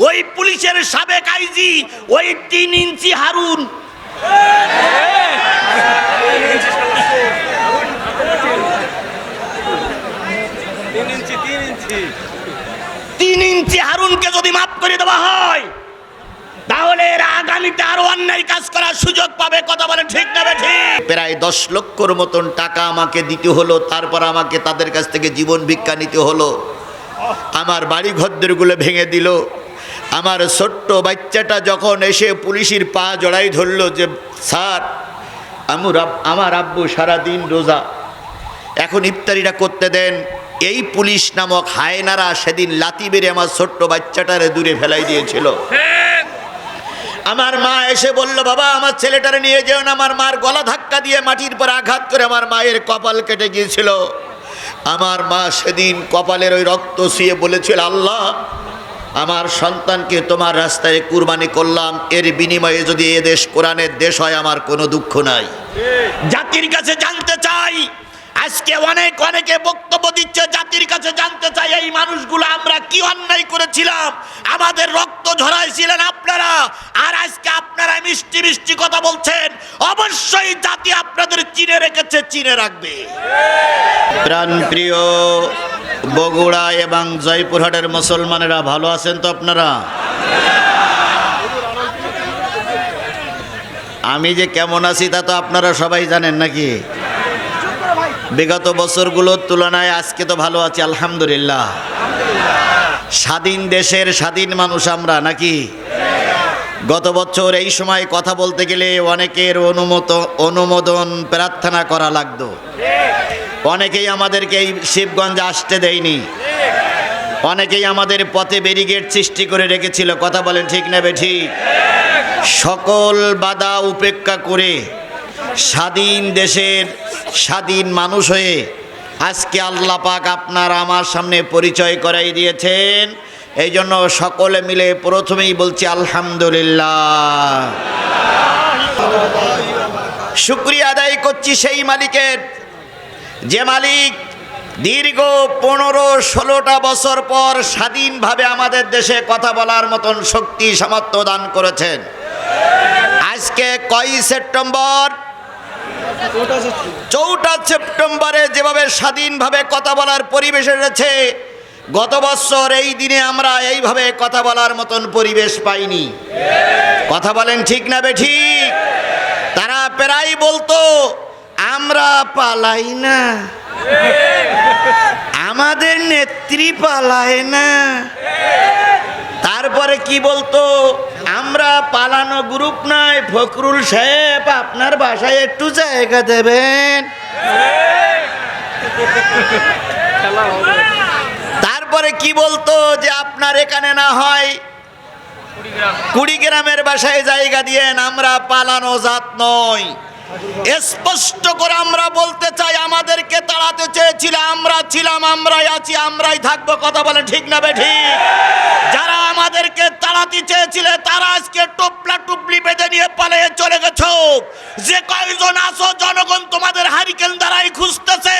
ওই পুলিশের সাবেক আইজি ওই 3 ইঞ্চি হারুন। 3 ইঞ্চি হারুনকে যদি মাফ করে দেওয়া হয় তাহলে এরা আগামীতে আরো অন্যায় কাজ করার সুযোগ পাবে। কথা বলেন ঠিক না ঠিক? প্রায় 10 লক্ষর মতন টাকা আমাকে দিতে হলো, তারপর আমাকে তাদের কাছ থেকে জীবন ভিক্ষা নিতে হলো। আমার বাড়ি ঘরদরগুলো ভেঙে দিল। আমার ছোট্ট বাচ্চাটা যখন এসে পুলিশের পা জড়াই ধরলো যে স্যার আমার আব্বু সারাদিন রোজা, এখন ইফতারিটা করতে দেন, এই পুলিশ নামক হায়নারা সেদিন লাথি মেরে আমার ছোট্ট বাচ্চাটারে দূরে ফেলাই দিয়েছিল। আমার মা এসে বলল, বাবা আমার ছেলেটারে নিয়ে যেও না। আমার মার গলা ধাক্কা দিয়ে মাটির পর আঘাত করে আমার মায়ের কপাল কেটে গিয়েছিল। আমার মা সেদিন কপালের ওই রক্ত ছুঁয়ে বলেছিল, আল্লাহ আমার সন্তানকে তোমার রাস্তায় কুরবানি করলাম, এর বিনিময়ে যদি এ দেশ কোরআনের দেশ হয় আমার কোনো দুঃখ নাই। জাতির কাছে জানতে চাই, আজকে অনেকে বক্তব্য দিচ্ছে, জাতির কাছে জানতে চাই এই মানুষগুলো আমরা কি অন্যায় করেছিলাম, আমাদের রক্ত ঝরাইছিলেন আপনারা, আর আজকে আপনারা মিষ্টি মিষ্টি কথা বলছেন। অবশ্যই জাতি আপনাদের চিনে রেখেছে, চিনে রাখবে। প্রাণপ্রিয় বগুড়া এবং জয়পুরহাটের মুসলমানেরা ভালো আছেন তো আপনারা? আমি যে কেমন আছি তা তো আপনারা সবাই জানেন নাকি? বিগত বছরগুলোর তুলনায় আজকে তো ভালো আছি আলহামদুলিল্লাহ। স্বাধীন দেশের স্বাধীন মানুষ আমরা নাকি? গত বছর এই সময় কথা বলতে গেলে অনেকের অনুমোদন প্রার্থনা করা লাগতো। অনেকেই আমাদেরকে এই শিবগঞ্জে আসতে দেয়নি, অনেকেই আমাদের পথে ব্যারিকেড সৃষ্টি করে রেখেছিল। কথা বলেন ঠিক না বেঠিক? সকল বাধা উপেক্ষা করে স্বাধীন দেশের স্বাধীন মানুষ হয়ে আজকে আল্লাহ পাক আপনার আমার সামনে পরিচয় করাই দিয়েছেন। এই জন্য সকলে মিলে প্রথমেই বলছি আলহামদুলিল্লাহ। শুকরিয়া আদায় করছি সেই মালিকের, যে মালিক দীর্ঘ 15-16টা বছর পর স্বাধীনভাবে আমাদের দেশে কথা বলার মতন শক্তি সামর্থ্য দান করেছেন। আজকে কয় সেপ্টেম্বর? 4 সেপ্টেম্বরে যেভাবে স্বাধীনভাবে কথা বলার পরিবেশ এসেছে, গত বছর এই দিনে আমরা এইভাবে কথা বলার মতন পরিবেশ পাইনি। কথা বলেন ঠিক না বেঠিক? তারা প্রায় বলতো আমরা পালাই না, আমাদের নেত্রী পালায় না। তারপরে কি বলতো, আমরা পালানো গ্রুপ নয়, ফখরুল সাহেব আপনার বাসায় একটু জায়গা দেবেন। তারপরে কি বলতো যে আপনার এখানে না হয় কুড়িগ্রামের বাসায় জায়গা দিয়েন, আমরা পালানো জাত নয়। স্পষ্ট করে আমরা বলতে চাই, আমাদেরকে তাড়াতে চেয়েছিল, আমরা ছিলাম, আমরাই আছি, আমরাই থাকবো। কথা বলেন ঠিক না বেঠিক? যারা আমাদেরকে তাড়াতে চেয়েছিল তারা আজকে টুপলা টুপলি বেঁধে নিয়ে পালিয়ে চলে গেছো। যে কয়জন আছো জনগণ তোমাদের হারিকেন দ্বারাই খুঁজতেছে।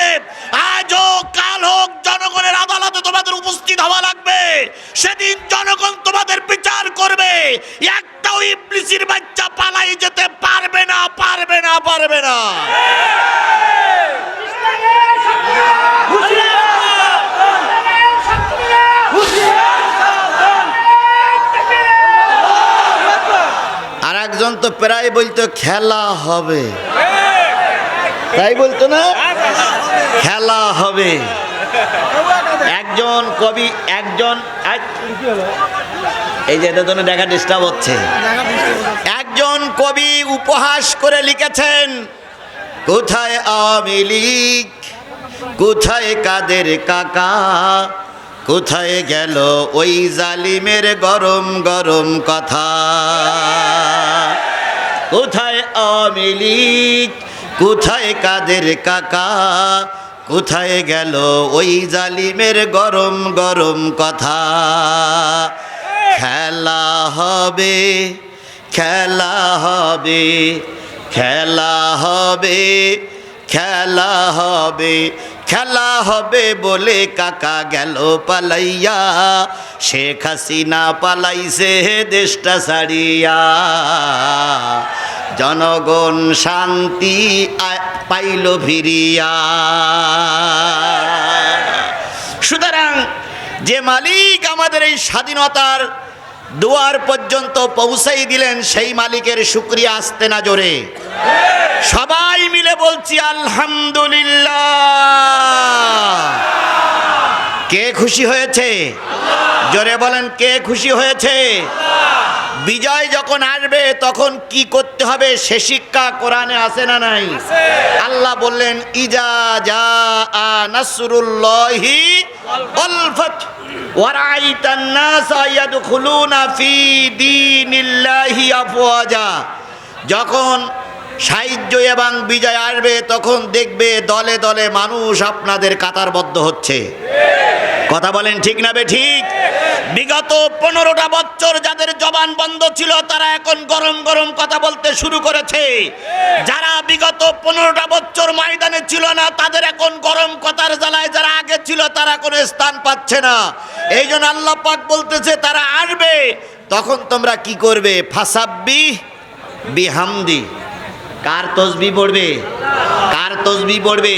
আজ হোক কাল হোক জনগণের আদালতে তোমাদের উপস্থিত হওয়া লাগবে। সেদিন জনগণ তোমাদের বিচার করবে। একটাও ইবলিসের বাচ্চা পালাই যেতে পারবে না, পারবে না, পারবে না। আর একজন তো প্রায় বলতো খেলা হবে, তাই বলতো না? খেলা হবে। একজন কবি, এই যে এদের জন্য দেখা ডিস্টার্ব হচ্ছে। একজন কবি উপহাস করে লিখেছেন, কোথায় আওয়ামী লীগ, কোথায় কাদের কাকা, কোথায় গেল ওই জালিমের গরম গরম কথা। কোথায় আওয়ামী লীগ, কোথায় কাদের কাকা, কোথায় গেল ওই জালিমের গরম গরম কথা। খেলা হবে, খেলা হবে, খেলা হবে, খেলা হবে, খেলা হবে বলে কাকা গেল পালাইয়া, শেখ হাসিনা পালাইছে দেশটা ছাড়িয়া, জনগণ শান্তি পাইল ফিরিয়া। সুতরাং যে মালিক আমাদের এই স্বাধীনতার দুয়ার পর্যন্ত পৌঁছাই দিলেন, সেই মালিকের শুকরিয়া আসতে না জোরে সবাই মিলে বলছি আলহামদুলিল্লাহ। কে খুশি হয়েছে? জোরে বলেন, কে খুশি হয়েছে? বিজয় যখন আসবে তখন কি করতে হবে সে শিক্ষা কোরআনে আছে না নাই? আল্লাহ বললেন ইজা জাআ নাসরুল্লাহি ওয়াল ফাত ওয়া রাআইতান নাসা ইয়াদখুলুনা ফি দীনিল্লাহি আফওয়াজা। যখন সাহায্য এবং বিজয় আসবে তখন দেখবে দলে দলে মানুষ আপনাদের কাতারবদ্ধ হচ্ছে। কথা বলেন ঠিক না বে ঠিক? বিগত 15টা বছর যাদের জবান বন্ধ ছিল তারা এখন গরম গরম কথা বলতে শুরু করেছে। যারা বিগত 15টা বছর ময়দানে ছিল না তাদের এখন গরম কথার জ্বালায় যারা আগে ছিল তারা কোনো স্থান পাচ্ছে না। এই জন্য আল্লাহ পাক বলতেছে তারা আসবে, তখন তোমরা কি করবে? ফাসাব্বি বিহামদি। কার তসবিহ পড়বে? কার তসবিহ পড়বে?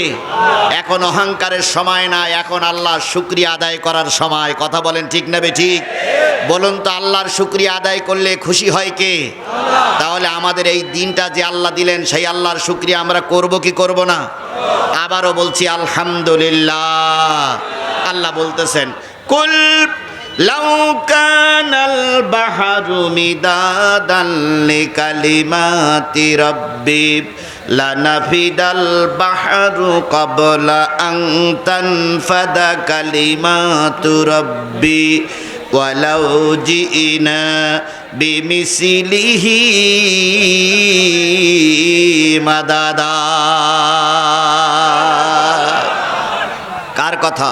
এখন অহংকারের সময় না, এখন আল্লাহর শুকরিয়া আদায় করার সময়। কথা বলেন ঠিক না বে ঠিক? বলুন তো, আল্লাহর শুকরিয়া আদায় করলে খুশি হয় কে? তাহলে আমাদের এই দিনটা যে আল্লাহ দিলেন সেই আল্লাহর শুকরিয়া আমরা করব কি করব না? আবারও বলছি আলহামদুলিল্লাহ। আল্লাহ বলতেছেন কুল লাউ কানাল বাহরু মিদাদান লিকালিমাতি রাব্বি লানাফিদাল বাহরু ক্বাবলা আন তানফাদা কালিমাতু রাব্বি ওয়ালাউ জিইনা বিমিসলিহি মাদাদা। কার কথা?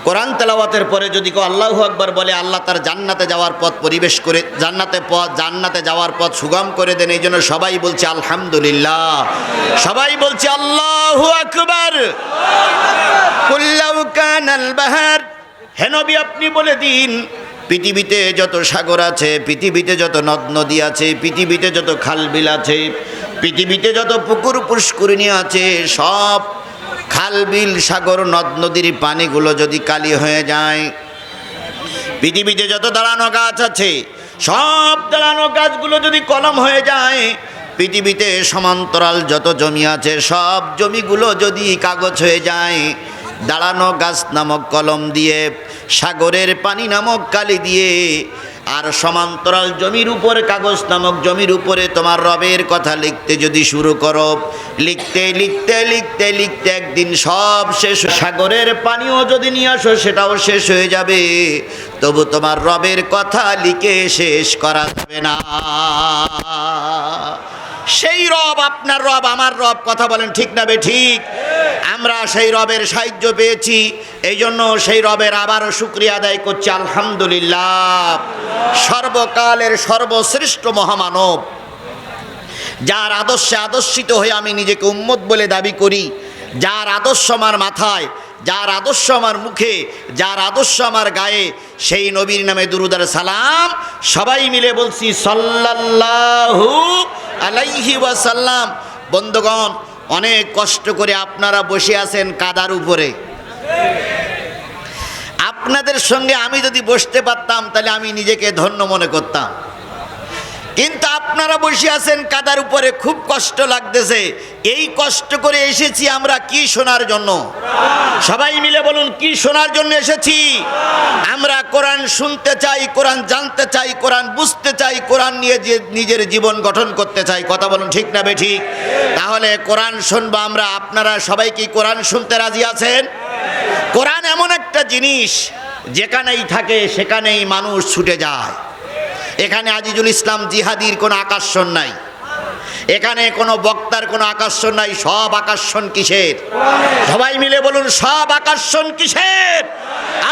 কোরআন তেলাওয়াতের পরে যদি কেউ আল্লাহু আকবার বলে আল্লাহ তার জান্নাতে যাওয়ার পথ পরিবেশ করে জান্নাতে যাওয়ার পথ সুগম করে দেন। এই জন্য সবাই বলছে আলহামদুলিল্লাহ, সবাই বলছে আল্লাহু আকবার। কুল্লাউ কানাল বাহার, হে নবী আপনি বলে দিন পৃথিবীতে যত সাগর আছে, পৃথিবীতে যত নদ নদী আছে, পৃথিবীতে যত খাল বিল আছে, পৃথিবীতে যত পুকুর পুষ্করিণী আছে, সব খাল বিল সাগর নদ নদীর পানিগুলো যদি কালি হয়ে যায়, পৃথিবীতে যত দাঁড়ানো গাছ আছে সব দাঁড়ানো গাছগুলো যদি কলম হয়ে যায়, পৃথিবীতে সমান্তরাল যত জমি আছে সব জমিগুলো যদি কাগজ হয়ে যায়, দাঁড়ানো গাছ নামক কলম দিয়ে, সাগরের পানি নামক কালি দিয়ে, আর সমান্তরাল জমির উপরে কাগজ নামক জমির উপরে তোমার রবের কথা লিখতে যদি শুরু করো, লিখতে লিখতে লিখতে লিখতে একদিন সব শেষ। সাগরের পানিও যদি নিয়ে আসো সেটাও শেষ হয়ে যাবে, তবু তোমার রবের কথা লিখে শেষ করা যাবে না। সেই রব আপনার রব আমার রব। কথা বলেন ঠিক না বে ঠিক? আমরা সেই রবের সাহায্য পেয়েছি, এই জন্য সেই রবের আবারও শুকরিয়া আদায় করছি আলহামদুলিল্লাহ। সর্বকালের সর্বশ্রেষ্ঠ মহামানব, যার আদর্শে আদর্শিত হয়ে আমি নিজেকে উম্মত বলে দাবি করি, যার আদর্শ আমার মাথায়, যার আদর্শ আমার মুখে, যার আদর্শ আমার গায়ে, সেই নবীর নামে দুরূদ আর সালাম সবাই মিলে বলছি সাল্লাল্লাহু আলাইহি ওয়াসাল্লাম। বন্ধুগণ, অনেক কষ্ট করে আপনারা বসে আছেন কাদার উপরে। আপনাদের সঙ্গে আমি যদি বসতে পারতাম তাহলে আমি নিজেকে ধন্য মনে করতাম, কিন্তু আপনারা বসে আছেন কাদার উপরে, খুব কষ্ট লাগতেছে। এই কষ্ট করে এসেছি আমরা কি শোনার জন্য? সবাই মিলে বলুন, কি শোনার জন্য এসেছি? আমরা কোরআন শুনতে চাই, কোরআন জানতে চাই, কোরআন বুঝতে চাই, কোরআন নিয়ে নিজের জীবন গঠন করতে চাই। কথা বলুন ঠিক না বে ঠিক? তাহলে কোরআন শুনবো আমরা। আপনারা সবাই কি কোরআন শুনতে রাজি আছেন? কোরআন এমন একটা জিনিস যেখানেই থাকে সেখানেই মানুষ ছুটে যায়। এখানে আজিজুল ইসলাম জিহাদির কোনো আকর্ষণ নাই, এখানে কোনো বক্তার কোনো আকর্ষণ নাই। সব আকর্ষণ কিসের? সবাই মিলে বলুন, সব আকর্ষণ কিসের?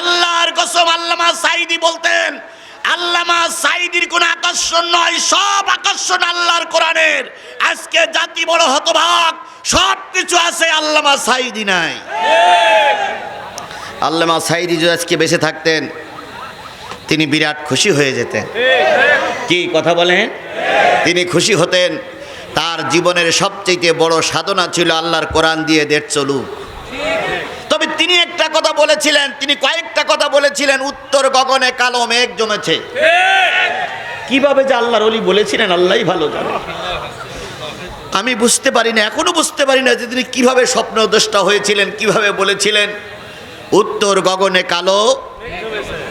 আল্লাহর কসম, আল্লামা সাঈদী বলতেন, আল্লামা সাঈদীর কোনো আকর্ষণ নয়, সব আকর্ষণ আল্লাহর কোরআনের। আজকে জাতি বড় হতভাগ, সব কিছু আছে, আল্লামা সাঈদী নাই। আল্লামা সাঈদী যদি আজকে বেঁচে থাকতেন তিনি বিরাট খুশি হয়ে যেতেন। কি কথা বলেন? তিনি খুশি হতেন। তার জীবনের সবচেয়ে বড় সাধনা ছিল আল্লাহর কোরআন দিয়ে দেশ চলুক। তবে তিনি একটা কথা বলেছিলেন, তিনি কয়েকটা কথা বলেছিলেন, উত্তর গগনে কালো মেঘ জমেছে। কিভাবে যে আল্লাহর ওলি বলেছিলেন আল্লাহই ভালো জানে। আমি বুঝতে পারি না, এখনো বুঝতে পারি না যে তিনি কিভাবে স্বপ্নদ্রষ্টা হয়েছিলেন, কিভাবে বলেছিলেন উত্তর গগনে কালো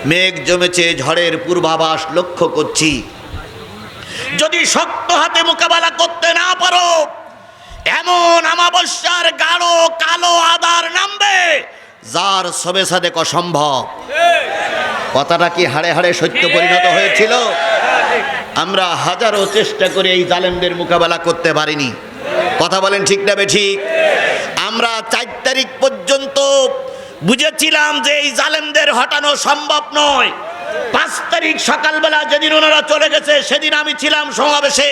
মেঘ জমেছে, ঝড়ের পূর্বাভাস লক্ষ্য করছি। যদি শক্ত হাতে মোকাবেলা করতে না পারো, এমন আমাবস্যার গাঢ় কালো আধার নামবে যার সবে সাদেক অসম্ভব। কথাটা কি হাড়ে হাড়ে সত্য পরিণত হয়েছিল? আমরা হাজারো চেষ্টা করে এই জালেমদের মোকাবেলা করতে পারিনি। কথা বলেন ঠিক না বেঠিক? আমরা 4 তারিখ পর্যন্ত বুঝেছিলাম যে এই জালেমদের হটানো সম্ভব নয়। 5 তারিখ সকালবেলা যেদিন ওনারা চলে গেছে সেদিন আমি ছিলাম সমাবেশে,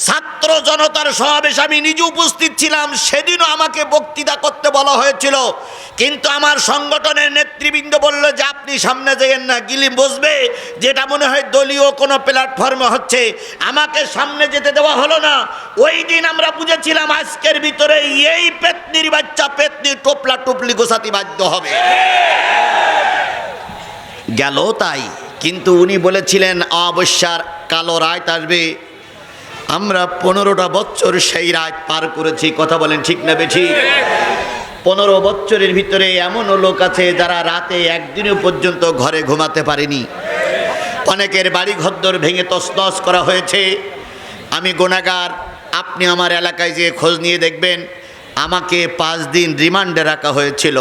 ছাত্র জনতার সমাবেশে আমি নিজে উপস্থিত ছিলাম। সেদিনও আমাকে বক্তৃতা করতে বলা হয়েছিল, কিন্তু আমার সংগঠনের নেতৃবৃন্দ বলল যে আপনি সামনে যাইয়েন না, গিলি বসবে, যেটা মনে হয় দলীয় কোনো প্ল্যাটফর্মে হচ্ছে। আমাকে সামনে যেতে দেওয়া হলো না। ওই দিন আমরা বুঝেছিলাম আজকের ভিতরে এই পেতনির বাচ্চা পেতনি টোপলা টুপলি গোছাতে বাধ্য হবে। গেল তাই, কিন্তু উনি বলেছিলেন অবশ্যই কালো রাত আসবে। আমরা 15টা বছর সেই রাত পার করেছি। কথা বলেন ঠিক না বেঠিক? 15 বছরের ভিতরে এমনও লোক আছে যারা রাতে একদিনও পর্যন্ত ঘরে ঘুমাতে পারেনি। অনেকের বাড়ি ঘরদোর ভেঙে তছনছ করা হয়েছে। আমি গুনাহগার, আপনি আমার এলাকায় যেয়ে খোঁজ নিয়ে দেখবেন আমাকে 5 দিন রিমান্ডে রাখা হয়েছিল।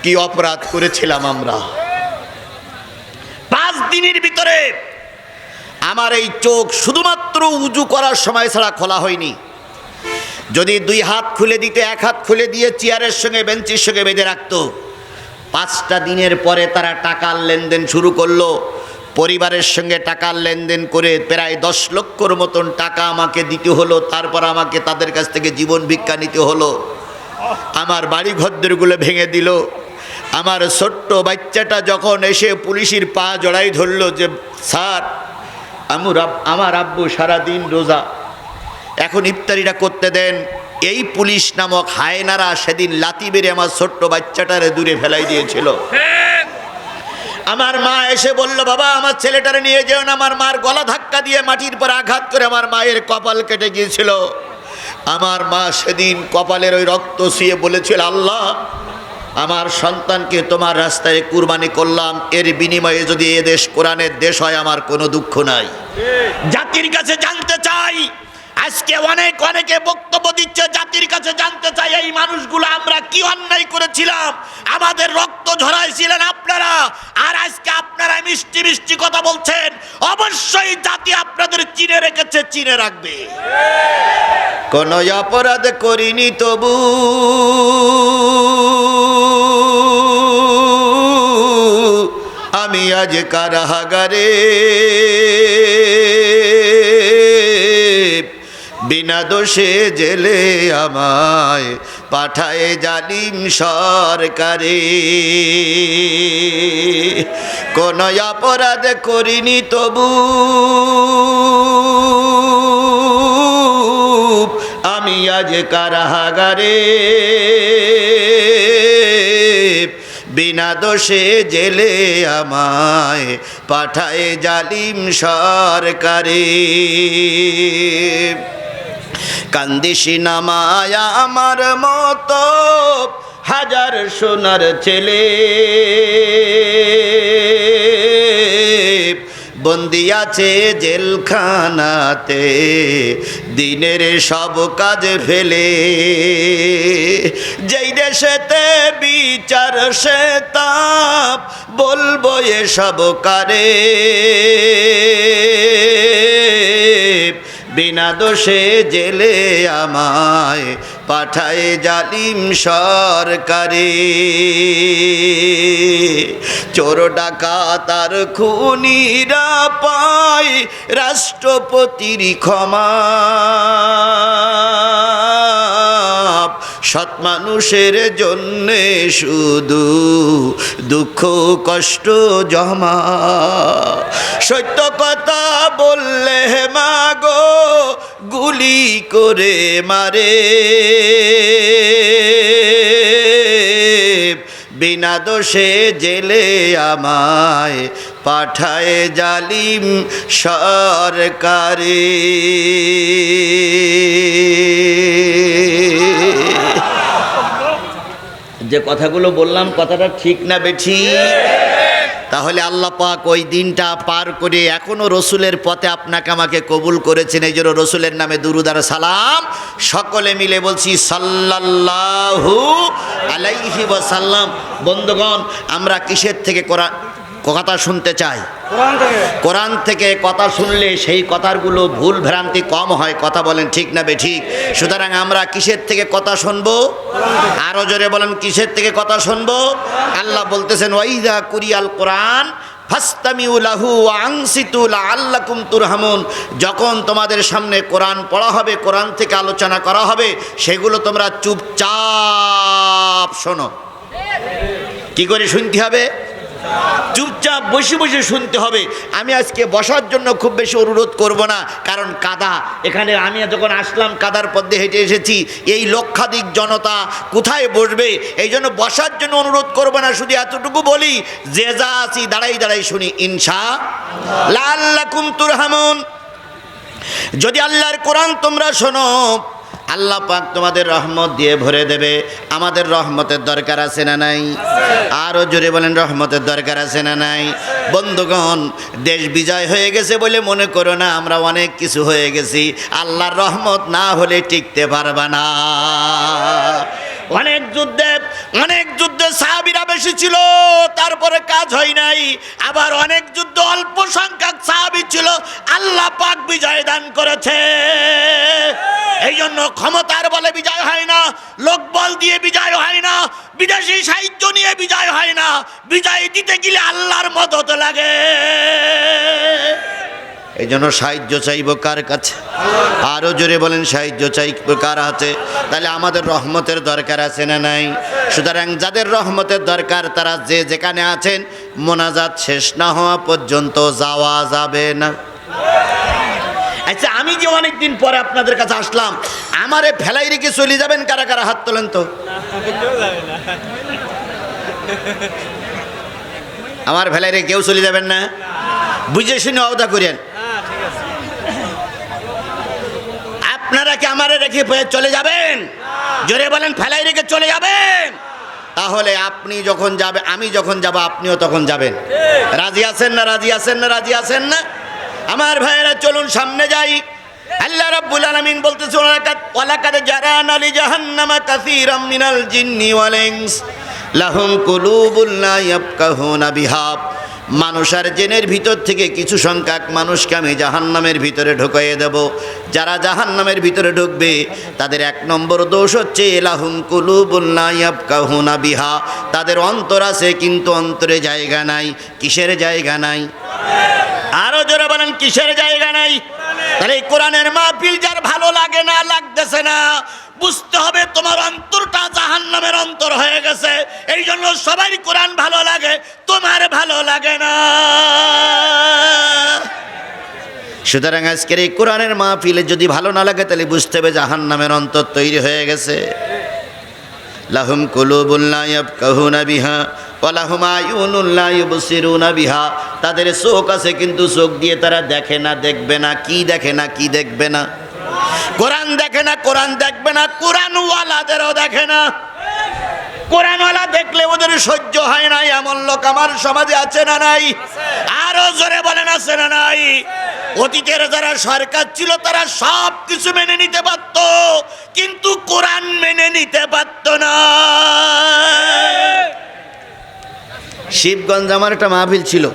কি অপরাধ করেছিলাম আমরা? 5 দিনের ভিতরে আমার এই চোখ শুধুমাত্র উজু করার সময় ছাড়া খোলা হয়নি। যদি 2 হাত খুলে দিতে 1 হাত খুলে দিয়ে চেয়ারের সঙ্গে বেঞ্চের সঙ্গে বেঁধে রাখতো। 5টা দিনের পরে তারা টাকার লেনদেন শুরু করলো। পরিবারের সঙ্গে টাকার লেনদেন করে প্রায় 10 লক্ষর মতন টাকা আমাকে দিতে হলো। তারপর আমাকে তাদের কাছ থেকে জীবন ভিক্ষা নিতে হলো। আমার বাড়ি ঘরদোরগুলো ভেঙে দিল। আমার ছোট্ট বাচ্চাটা যখন এসে পুলিশের পা জড়াই ধরলো যে স্যার আমার আব্বু সারাদিন রোজা, এখন ইফতারিটা করতে দেন, এই পুলিশ নামক হায়নারা সেদিন লাথি মেরে আমার ছোট্ট বাচ্চাটারে দূরে ফেলাই দিয়েছিল। আমার মা এসে বলল বাবা আমার ছেলেটারে নিয়ে যেও না। আমার মার গলা ধাক্কা দিয়ে মাটির পর আঘাত করে আমার মায়ের কপাল কেটে গিয়েছিল। আমার মা সেদিন কপালের ওই রক্ত ছুঁয়ে বলেছিল আল্লাহ আমার সন্তানকে তোমার রাস্তায় কুরবানি করলাম, এর বিনিময়ে যদি এ দেশ কোরআনের দেশ হয় আমার কোনো দুঃখ নাই। জাতির কাছে জানতে চাই, আজকে অনেকে বক্তব্য দিচ্ছে, জাতির কাছে জানতে চাই এই মানুষগুলো আমরা কি অন্যায় করেছিলাম? আমাদের রক্ত ঝরাইছিলেন আপনারা, আর আজকে আপনারা মিষ্টি মিষ্টি কথা বলছেন। অবশ্যই জাতি আপনাদের চিনে রেখেছে, চিনে রাখবে। কোন অপরাধ করিনি তবু আমি আজ কারাগারে, বিনা দোষে জেলে আমায় পাঠায় জালিম সরকারে। কোন অপরাধ করিনি তবু আমি আজ কারাগারে, বিনা দোষে জেলে আমায় পাঠায় জালিম সরকারে। কান্দিসি নামায় আমার মতো হাজার সোনার ছেলে, বন্দি আছে জেলখানাতে দিনের সব কাজ ফেলে। যেই দেশেতে বিচার সে তাপ বলবো এসব কারে, বিনা দোষে জেলে আমায় পাঠায় জালিম সরকারে। চোর ডাকাত আর খুনিরা পায় রাষ্ট্রপতির ক্ষমা, সৎ মানুষের জন্যে শুধু দুঃখ কষ্ট জমা। সত্য কথা বললে মাগো গুলি করে মারে, বিনা দোষে জেলে আমায় পাঠায় জালিম সরকারে। যে কথাগুলো বললাম কথাটা ঠিক না বেঠিক? তাহলে আল্লাহ পাক ওই দিনটা পার করে এখনো রসুলের পথে আপনাকে আমাকে কবুল করেছেন। এই জন্য রসুলের নামে দুরুদ আর সালাম সকলে মিলে বলছি সাল্লাল্লাহু আলাইহি ওয়াসাল্লাম। বন্ধুগণ, আমরা কিসের থেকে কথা শুনতে চাই? কোরআন থেকে কথা শুনলে সেই কথাগুলো ভুল ভ্রান্তি কম হয়। কথা বলেন ঠিক না বেঠিক? সুতরাং আমরা কিসের থেকে কথা শুনবো? আরো জোরে বলেন, কিসের থেকে কথা শুনবো? আল্লাহ বলতেছেন ওয়াইদা কুরিয়াল কোরআন ফাসতামিউ লাহু ওয়া আনসিতু লাআল্লাকুম তুরহামুন। যখন তোমাদের সামনে কোরআন পড়া হবে, কোরআন থেকে আলোচনা করা হবে, সেগুলো তোমরা চুপচাপ শোনো। কি করে শুনতে হবে? চুপচাপ বসে বসে শুনতে হবে। আমি আজকে বসার জন্য খুব বেশি অনুরোধ করব না, কারণ কাদা। এখানে আমি যখন আসলাম কাদার পথে হেঁটে এসেছি, এই লক্ষাধিক জনতা কোথায় বসবে? এই জন্য বসার জন্য অনুরোধ করব না। শুধু এতটুকু বলি, যে যা আছি দাঁড়াই দাঁড়াই শুনি ইনশাআল্লাহ লাআল্লাকুম তুরহামুন। যদি আল্লাহর কোরআন তোমরা শোনো, আল্লাহ পাক তোমাদের রহমত দিয়ে ভরে দেবে। আমাদের রহমতের দরকার আছে না নাই? আরও জোরে বলেন, রহমতের দরকার আছে না নাই? বন্ধুগণ, দেশ বিজয় হয়ে গেছে বলে মনে করো না আমরা অনেক কিছু হয়ে গেছি। আল্লাহর রহমত না হলে টিকতে পারবা না। অনেক যুদ্ধে সাহাবীরা বেশি ছিল, তারপরে কাজ হয় নাই। আবার অনেক যুদ্ধ অল্প সংখ্যক সাহাবী ছিল, আল্লাহ পাক বিজয় দান করেছে। এই জন্য ক্ষমতার বলে বিজয় হয় না, লোকবল দিয়ে বিজয় হয় না, বিদেশি সাহায্য নিয়ে বিজয় হয় না। বিজয় দিতে গেলে আল্লাহর মদদ লাগে। এই জন্য সাহায্য চাইব কার কাছে? আরও জোরে বলেন, সাহায্য চাইব কার হাতে? তাহলে আমাদের রহমতের দরকার আছে না নাই? সুতরাং যাদের রহমতের দরকার তারা যে যেখানে আছেন, মোনাজাত শেষ না হওয়া পর্যন্ত যাওয়া যাবে না। আচ্ছা, আমি যে অনেকদিন পরে আপনাদের কাছে আসলাম, আমারে ফেলাই রেখে চলে যাবেন কারা কারা? হাত তোলেন তো। আমার ফেলাই রেখে কেউ চলে যাবেন না? বুঝে শুনে অবদা করেন। আপনারা কি আমারে রেখে চলে যাবেন? জোরে বলেন, ফেলাই রেখে চলে যাবেন? তাহলে আপনি যখন যাবে, আমি যখন যাব, আপনিও তখন যাবেন। রাজি আছেন না? রাজি আছেন না? রাজি আছেন না? আমার ভাইয়েরা চলুন সামনে যাই। আল্লাহ রাব্বুল আলামিন বলতেছেন ওয়ালাকাদ জারানা লি জাহান্নামা কাসীরাম মিনাল জিন্নি ওয়াল ইনস লাহুম কুলুবুন লা ইয়াফকাহুনা বিহা। মানুষ আর জিনের ভিতর থেকে কিছু সংখ্যক মানুষকে আমি জাহান্নামের ভিতরে ঢুকিয়ে দেব। যারা জাহান্নামের ভিতরে ঢুকবে তাদের এক নম্বর দোষ হচ্ছে লাহুম কুলুবুন লা ইয়াফকাহুনা বিহা। তাদের অন্তর আছে কিন্তু অন্তরে জায়গা নাই। কিসের জায়গা নাই? আরো জোরে বলেন, কিসের জায়গা নাই? তাহলে এই কোরআনের মাহফিল যার ভালো লাগে না, লাগতেছে না, বুঝতে হবে তোমার অন্তরটা জাহান্নামের অন্তর হয়ে গেছে। এই জন্য সবাই কোরআন ভালো লাগে, তোমার ভালো লাগে না। সুতরাং আজকের এই কোরআনের মাহফিলে যদি ভালো না লাগে, তাহলে বুঝতে হবে জাহান্নামের অন্তর তৈরি হয়ে গেছে। লাহুম কুলুবুন লা ইয়াফকাহুনা বিহা ওয়া লাহুম আয়ুনুন লা ইউবসিরুনা বিহা। তাদের চোখ আছে কিন্তু চোখ দিয়ে তারা দেখে না, দেখবে না। কি দেখে না? কি দেখবে না? কোরআন দেখে না, কোরআন দেখবে না। কোরআনওয়ালাদেরও দেখে না। কোরআনওয়ালা দেখলে ওদের সহ্য হয় না। এমন লোক আমার সমাজে আছে না নাই? আরো জোরে বলেন, আছে না নাই? অতীতের যারা সরকার ছিল তারা সব কিছু মেনে নিতে পারত, কিন্তু কোরআন মেনে নিতে পারত না। শিবগঞ্জ আমার একটা মাহফিল ছিল,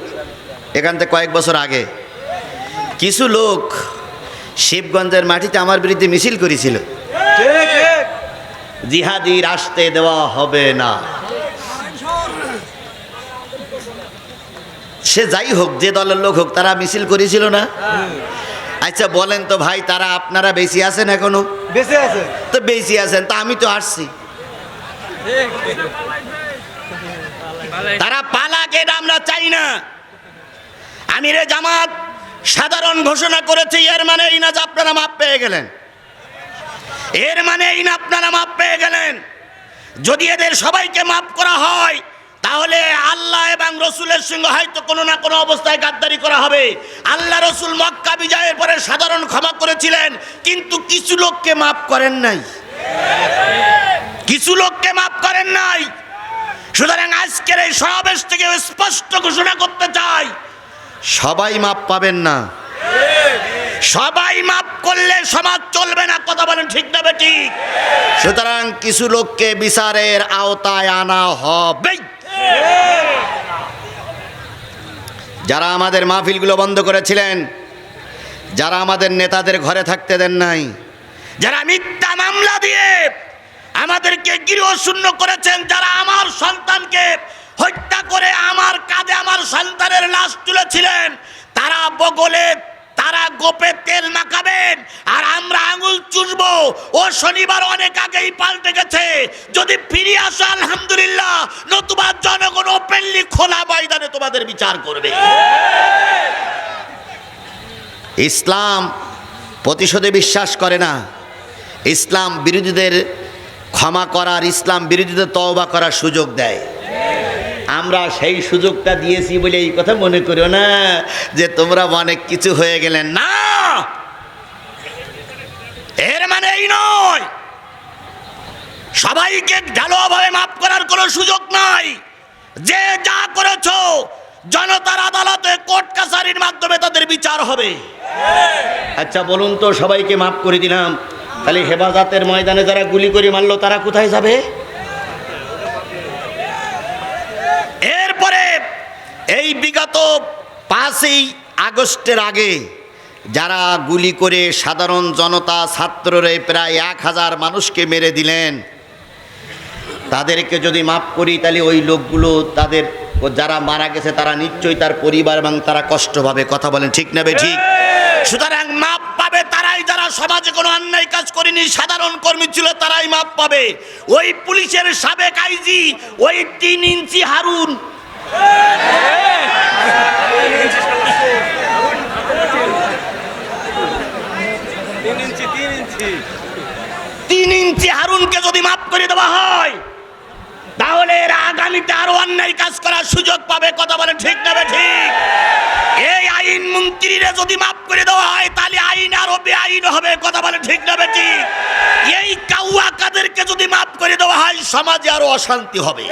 এখান থেকে কয়েক বছর আগে। কিছু লোক শিবগঞ্জের মাটিতে আমার বিরুদ্ধে মিছিল করেছিল, জিহাদির আসতে দেওয়া হবে না। সে যাই হোক, যে দলের লোক হোক, তারা মিছিল করেছিল না? আচ্ছা বলেন তো ভাই, তারা আপনারা বেশি আছেন এখনো? বেশি আছে তো, বেশি আছেন। তা আমি তো আসছি। তারা পালাক, এটা আমরা চাই না। আমিরে জামাত সাধারণ ঘোষণা করেছে, এর মানে এই না যে আপনারা মাপ পেয়ে গেলেন, এর মানে এই না আপনারা মাপ পেয়ে গেলেন। যদি এদের সবাইকে মাফ করা হয় তাহলে আল্লাহ এবং রসুলের সঙ্গে হয়তো কোনো না কোনো অবস্থায় গাদ্দারি করা হবে। আল্লাহ রসুল মক্কা বিজয়ের পরে সাধারণ ক্ষমা করেছিলেন, কিন্তু কিছু লোককে মাফ করেন নাই, কিছু লোককে মাফ করেন নাই। সুতরাং আজকের এই সমাবেশ থেকে স্পষ্ট ঘোষণা করতে চাই, সবাই মাপ পাবেন না। সবাই মাপ করলে সমাজ চলবে না, কথা বলেন ঠিক না ঠিক? সুতরাং কিছু লোককে বিচারের আওতায় আনা হবে। যারা আমাদের মাহফিলগুলো বন্ধ করেছিলেন, যারা আমাদের নেতাদের ঘরে থাকতে দেন নাই, যারা মিথ্যা মামলা দিয়ে আমাদেরকে গৃহশূন্য করেছেন, যারা আমার সন্তানকে হত্যা করে আমার কাঁধে আমার সন্তানের লাশ তুলেছিলেন, তারা বগলে তারা গোপে তেল মাখাবেন আর আমরা আঙুল চুষবো। ও শনিবার অনেক আগেই পাল্টে গেছে। যদি ফিরে আসো আলহামদুলিল্লাহ, নতুবা জনগণ ওপেনলি খোলা ময়দানে তোমাদের বিচার করবে। ইসলাম প্রতিশোধে বিশ্বাস করে না। ইসলাম বিরোধীদের ক্ষমা করার, ইসলাম বিরোধীদের তওবা করার সুযোগ দেয়। আমরা সেই সুযোগটা দিয়েছি বলে এই কথা মনে করিও না যে তোমরা অনেক কিছু হয়ে গেলেন। না, এর মানে এই নয় সবাইকে ঢালুভাবে মাফ করার কোনো সুযোগ নাই। যে যা করেছো জনতার আদালতে, কোর্ট কাছারির মাধ্যমে তাদের বিচার হবে। আচ্ছা বলুন তো, সবাইকে মাফ করে দিলাম, তাহলে হেফাজতের ময়দানে যারা গুলি করে মারলো তারা কোথায় যাবে? এরপরে এই বিগত 5ই আগস্টের আগে যারা গুলি করে সাধারণ জনতা, ছাত্ররে প্রায় 1000 মানুষকে মেরে দিলেন, তাদেরকে যদি মাফ করি তাহলে ওই লোকগুলো, তাদের যারা মারা গেছে তারা নিশ্চয়ই তার পরিবার এবং তারা কষ্ট পাবে। কথা বলেন ঠিক না ঠিক? সুতরাং মাপ পাবে তারাই যারা সমাজে কোনো অন্যায় কাজ করেনি, সাধারণ কর্মী ছিল, তারাই মাপ পাবে। ওই পুলিশের সাবেক আইজি, ওই 3 ইঞ্চি হারুন, 3 ইঞ্চি হারুনকে যদি মাফ করে দেওয়া হয় তাহলে এরা আগামীতে আরো অন্যায় কাজ করার সুযোগ পাবে। কথা বলেন ঠিক না ঠিক? এই আইন মন্ত্রীরা যদি মাফ করে দেওয়া হয় তাহলে আইন আরো বেআইন হবে। কথা বলেন ঠিক না ঠিক? এই কাউয়া কাদেরকে যদি মাফ করে দেওয়া হয় সমাজে আরো অশান্তি হবে।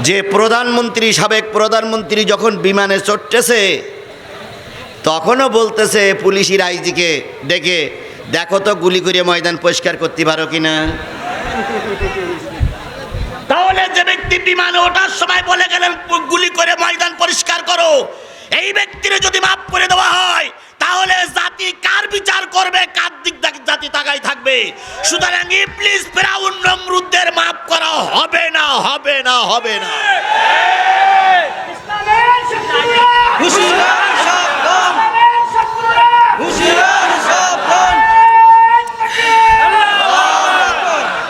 যে প্রধানমন্ত্রী, সাবেক প্রধানমন্ত্রী যখন বিমানে চড়তেছে তখনও বলতেছে পুলিশের আইজিকে ডেকে, দেখো তো গুলি করে ময়দান পরিষ্কার করতে পারো কিনা। তাহলে যে ব্যক্তি বিমানে ওঠার সময় বলে গেলেন গুলি করে ময়দান পরিষ্কার করো, এই ব্যক্তির যদি মাফ করে দেওয়া হয় তাহলে জাতি কার বিচার করবে, কার দিক জাতি তাকাই থাকবে। সুতরাং ইবলিস ফিরাউন নমরুদদের মাফ করা হবে না, হবে না, হবে না।